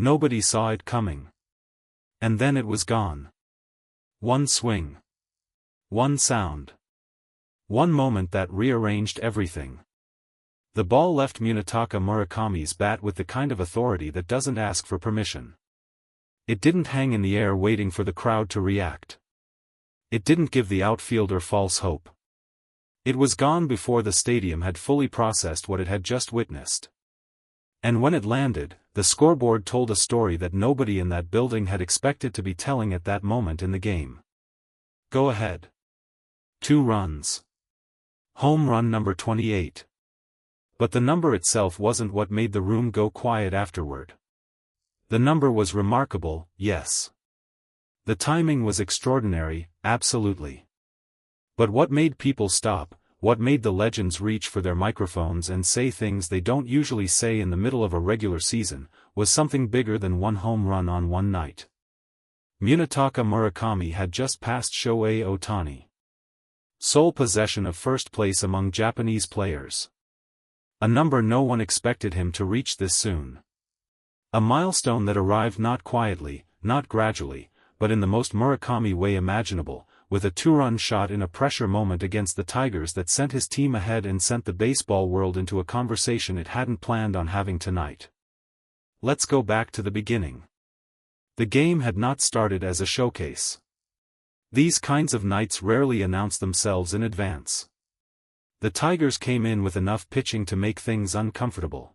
Nobody saw it coming. And then it was gone. One swing. One sound. One moment that rearranged everything. The ball left Munetaka Murakami's bat with the kind of authority that doesn't ask for permission. It didn't hang in the air waiting for the crowd to react. It didn't give the outfielder false hope. It was gone before the stadium had fully processed what it had just witnessed. And when it landed, the scoreboard told a story that nobody in that building had expected to be telling at that moment in the game. Go ahead. 2 runs. Home run number 28. But the number itself wasn't what made the room go quiet afterward. The number was remarkable, yes. The timing was extraordinary, absolutely. But what made people stop, what made the legends reach for their microphones and say things they don't usually say in the middle of a regular season, was something bigger than one home run on one night. Munetaka Murakami had just passed Shohei Ohtani. Sole possession of first place among Japanese players. A number no one expected him to reach this soon. A milestone that arrived not quietly, not gradually, but in the most Murakami way imaginable, with a 2-run shot in a pressure moment against the Tigers that sent his team ahead and sent the baseball world into a conversation it hadn't planned on having tonight. Let's go back to the beginning. The game had not started as a showcase. These kinds of nights rarely announce themselves in advance. The Tigers came in with enough pitching to make things uncomfortable.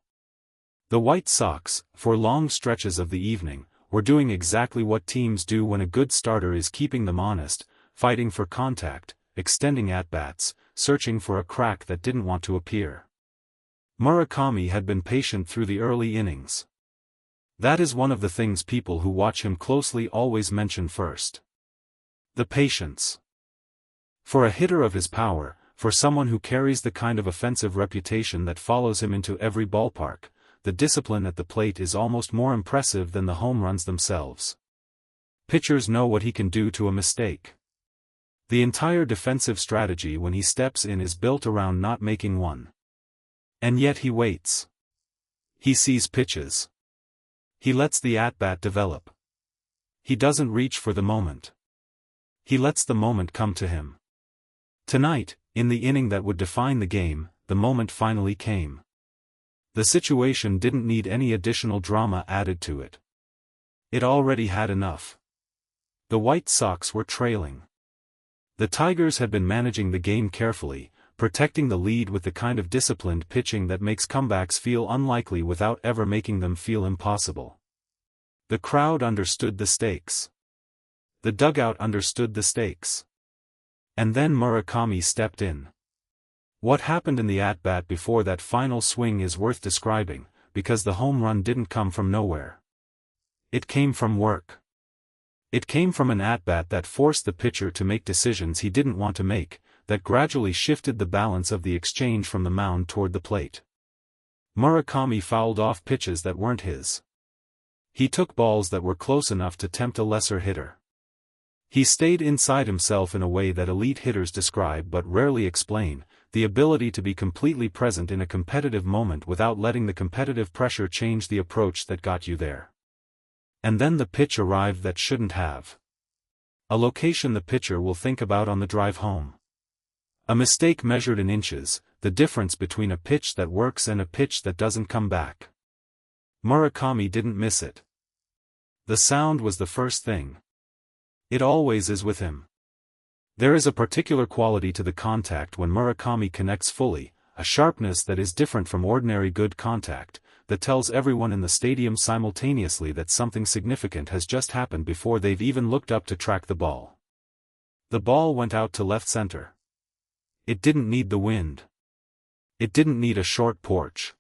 The White Sox, for long stretches of the evening, were doing exactly what teams do when a good starter is keeping them honest, fighting for contact, extending at-bats, searching for a crack that didn't want to appear. Murakami had been patient through the early innings. That is one of the things people who watch him closely always mention first. The patience. For a hitter of his power, for someone who carries the kind of offensive reputation that follows him into every ballpark, the discipline at the plate is almost more impressive than the home runs themselves. Pitchers know what he can do to a mistake. The entire defensive strategy when he steps in is built around not making one. And yet he waits. He sees pitches. He lets the at-bat develop. He doesn't reach for the moment. He lets the moment come to him. Tonight, in the inning that would define the game, the moment finally came. The situation didn't need any additional drama added to it. It already had enough. The White Sox were trailing. The Tigers had been managing the game carefully, protecting the lead with the kind of disciplined pitching that makes comebacks feel unlikely without ever making them feel impossible. The crowd understood the stakes. The dugout understood the stakes. And then Murakami stepped in. What happened in the at-bat before that final swing is worth describing, because the home run didn't come from nowhere. It came from work. It came from an at-bat that forced the pitcher to make decisions he didn't want to make, that gradually shifted the balance of the exchange from the mound toward the plate. Murakami fouled off pitches that weren't his. He took balls that were close enough to tempt a lesser hitter. He stayed inside himself in a way that elite hitters describe but rarely explain, the ability to be completely present in a competitive moment without letting the competitive pressure change the approach that got you there. And then the pitch arrived that shouldn't have. A location the pitcher will think about on the drive home. A mistake measured in inches, the difference between a pitch that works and a pitch that doesn't come back. Murakami didn't miss it. The sound was the first thing. It always is with him. There is a particular quality to the contact when Murakami connects fully, a sharpness that is different from ordinary good contact, that tells everyone in the stadium simultaneously that something significant has just happened before they've even looked up to track the ball. The ball went out to left center. It didn't need the wind. It didn't need a short porch.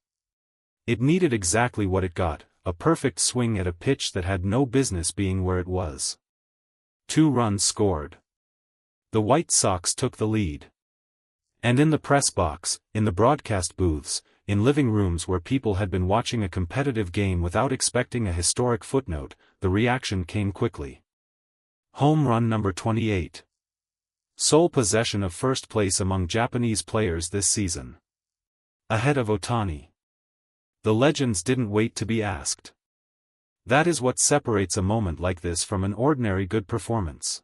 It needed exactly what it got, a perfect swing at a pitch that had no business being where it was. 2 runs scored. The White Sox took the lead. And in the press box, in the broadcast booths, in living rooms where people had been watching a competitive game without expecting a historic footnote, the reaction came quickly. Home run number 28. Sole possession of first place among Japanese players this season. Ahead of Ohtani. The legends didn't wait to be asked. That is what separates a moment like this from an ordinary good performance.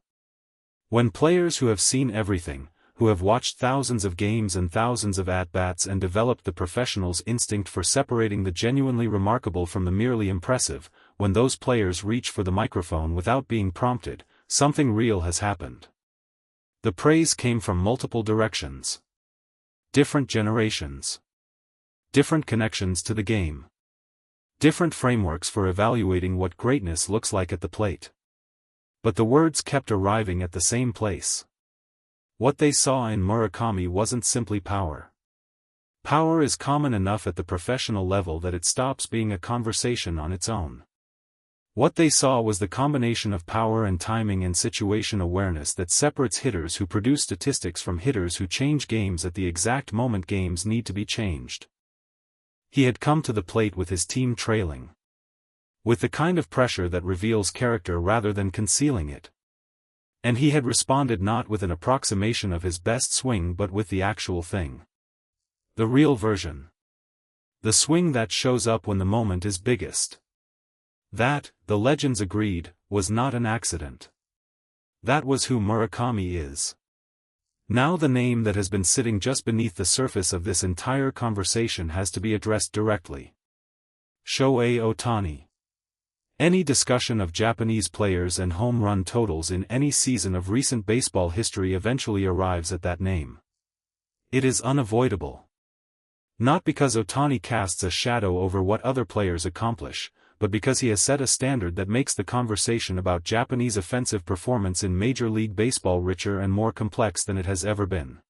When players who have seen everything, who have watched thousands of games and thousands of at-bats and developed the professional's instinct for separating the genuinely remarkable from the merely impressive, when those players reach for the microphone without being prompted, something real has happened. The praise came from multiple directions. Different generations. Different connections to the game. Different frameworks for evaluating what greatness looks like at the plate. But the words kept arriving at the same place. What they saw in Murakami wasn't simply power. Power is common enough at the professional level that it stops being a conversation on its own. What they saw was the combination of power and timing and situation awareness that separates hitters who produce statistics from hitters who change games at the exact moment games need to be changed. He had come to the plate with his team trailing. With the kind of pressure that reveals character rather than concealing it. And he had responded not with an approximation of his best swing but with the actual thing. The real version. The swing that shows up when the moment is biggest. That, the legends agreed, was not an accident. That was who Murakami is. Now the name that has been sitting just beneath the surface of this entire conversation has to be addressed directly. Shohei Ohtani. Any discussion of Japanese players and home run totals in any season of recent baseball history eventually arrives at that name. It is unavoidable. Not because Ohtani casts a shadow over what other players accomplish, but because he has set a standard that makes the conversation about Japanese offensive performance in Major League Baseball richer and more complex than it has ever been.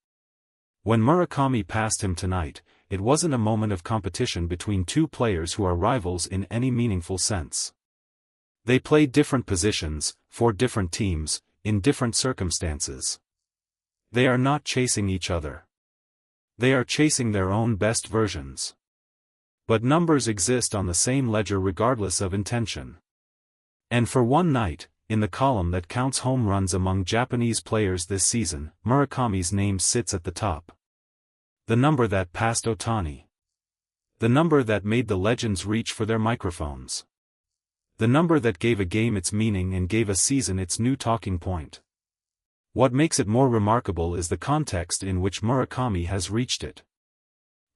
When Murakami passed him tonight, it wasn't a moment of competition between two players who are rivals in any meaningful sense. They played different positions, for different teams, in different circumstances. They are not chasing each other. They are chasing their own best versions. But numbers exist on the same ledger regardless of intention. And for one night, in the column that counts home runs among Japanese players this season, Murakami's name sits at the top. The number that passed Ohtani. The number that made the legends reach for their microphones. The number that gave a game its meaning and gave a season its new talking point. What makes it more remarkable is the context in which Murakami has reached it.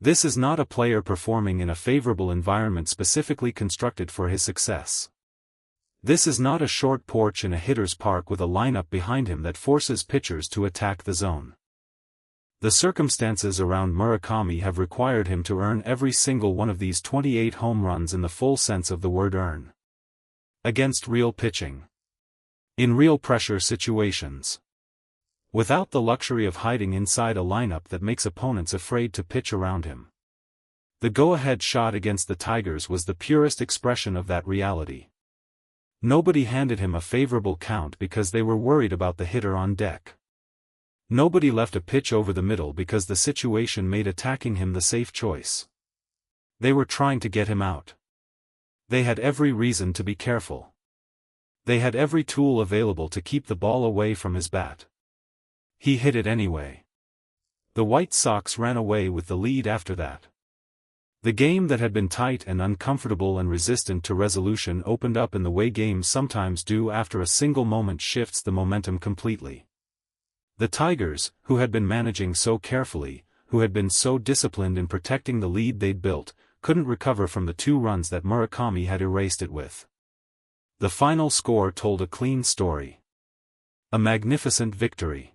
This is not a player performing in a favorable environment specifically constructed for his success. This is not a short porch in a hitter's park with a lineup behind him that forces pitchers to attack the zone. The circumstances around Murakami have required him to earn every single one of these 28 home runs in the full sense of the word earn. Against real pitching. In real pressure situations. Without the luxury of hiding inside a lineup that makes opponents afraid to pitch around him. The go-ahead shot against the Tigers was the purest expression of that reality. Nobody handed him a favorable count because they were worried about the hitter on deck. Nobody left a pitch over the middle because the situation made attacking him the safe choice. They were trying to get him out. They had every reason to be careful. They had every tool available to keep the ball away from his bat. He hit it anyway. The White Sox ran away with the lead after that. The game that had been tight and uncomfortable and resistant to resolution opened up in the way games sometimes do after a single moment shifts the momentum completely. The Tigers, who had been managing so carefully, who had been so disciplined in protecting the lead they'd built, couldn't recover from the 2 runs that Murakami had erased it with. The final score told a clean story. A magnificent victory.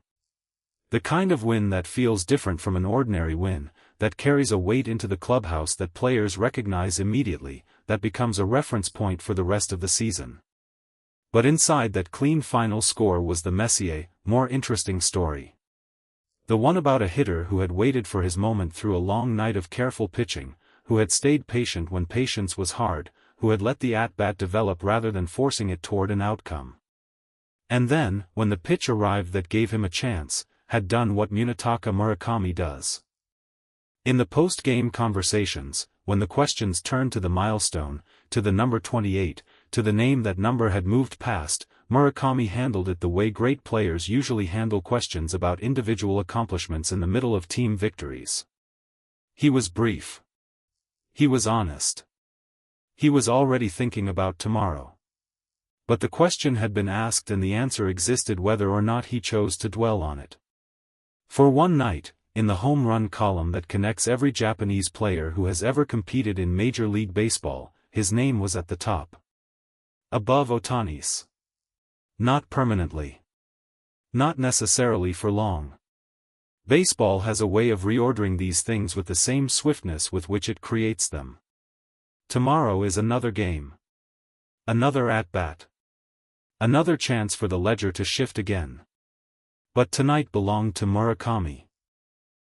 The kind of win that feels different from an ordinary win, that carries a weight into the clubhouse that players recognize immediately, that becomes a reference point for the rest of the season. But inside that clean final score was the messier, more interesting story. The one about a hitter who had waited for his moment through a long night of careful pitching, who had stayed patient when patience was hard, who had let the at-bat develop rather than forcing it toward an outcome. And then, when the pitch arrived that gave him a chance, had done what Munetaka Murakami does. In the post-game conversations, when the questions turned to the milestone, to the number 28, to the name that number had moved past, Murakami handled it the way great players usually handle questions about individual accomplishments in the middle of team victories. He was brief. He was honest. He was already thinking about tomorrow. But the question had been asked and the answer existed whether or not he chose to dwell on it. For one night, in the home run column that connects every Japanese player who has ever competed in Major League Baseball, his name was at the top. Above Ohtani's. Not permanently. Not necessarily for long. Baseball has a way of reordering these things with the same swiftness with which it creates them. Tomorrow is another game. Another at-bat. Another chance for the ledger to shift again. But tonight belonged to Murakami.